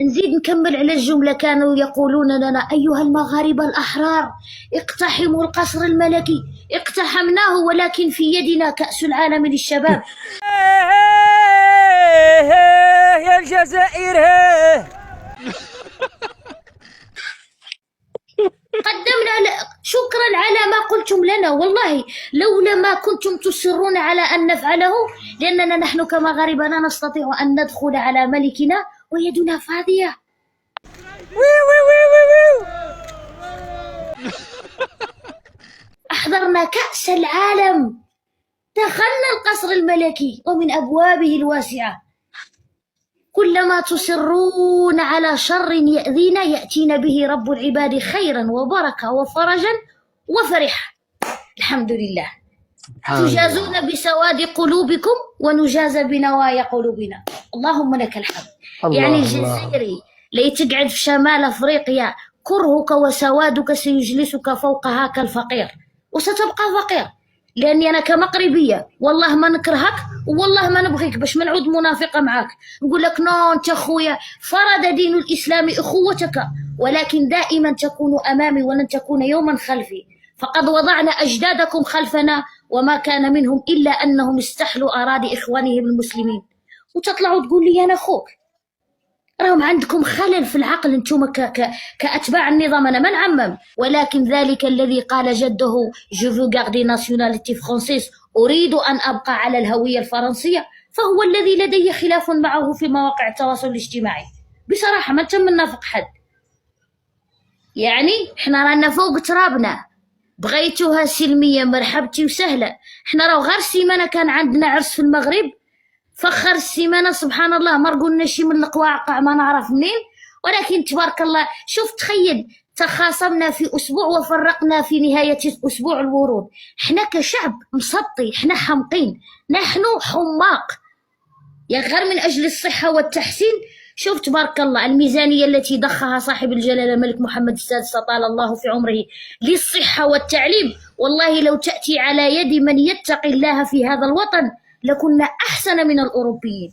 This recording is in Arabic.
نزيد نكمل على الجملة. كانوا يقولون لنا أيها المغاربة الأحرار اقتحموا القصر الملكي. اقتحمناه ولكن في يدنا كأس العالم للشباب. يا الجزائر. شكرا على ما قلتم لنا، والله لولا ما كنتم تصرون على أن نفعله، لأننا نحن كمغاربة لا نستطيع أن ندخل على ملكنا ويدنا فاضية. أحضرنا كأس العالم، دخلنا القصر الملكي ومن أبوابه الواسعة. كلما تصرون على شر يأذينا يأتينا به رب العباد خيرا وبركة وفرجا وفرحة. الحمد لله. تجازون بسواد قلوبكم ونجازى بنوايا قلوبنا. اللهم لك الحمد. يعني الجزائري لي تقعد في شمال أفريقيا كرهك وسوادك سيجلسك فوقها كالفقير، وستبقى فقير، لأني أنا كمغربية والله ما نكرهك والله ما نبغيك باش ما نعود منافقة معاك. نقول لك نو أنت خويا، فرض دين الإسلام أخوتك، ولكن دائما تكون أمامي ولن تكون يوما خلفي. فقد وضعنا أجدادكم خلفنا وما كان منهم إلا أنهم استحلوا أراضي إخوانهم المسلمين، وتطلعوا تقول لي أنا أخوك. راهم عندكم خلل في العقل انتم كأتباع النظام. أنا ما نعمم، ولكن ذلك الذي قال جده je veux garder nationalité française، أريد أن أبقى على الهوية الفرنسية، فهو الذي لدي خلاف معه في مواقع التواصل الاجتماعي. بصراحة ما تم نافق حد، يعني احنا رانا فوق ترابنا. بغيتوها سلمية مرحبتي وسهلة. احنا راهو غير سيمانة كان عندنا عرس في المغرب، فخر السيمانة سبحان الله ما رقلنا شي من القواقع ما نعرف منين، ولكن تبارك الله. شوف تخيل، تخاصمنا في أسبوع وفرقنا في نهاية أسبوع الورود. احنا كشعب مسطي، احنا حمقين، نحن حماق، يا غير من أجل الصحة والتحسين. شوف تبارك الله الميزانية التي ضخها صاحب الجلالة الملك محمد السادس طال الله في عمره للصحة والتعليم، والله لو تأتي على يد من يتقي الله في هذا الوطن لكنا أحسن من الأوروبيين.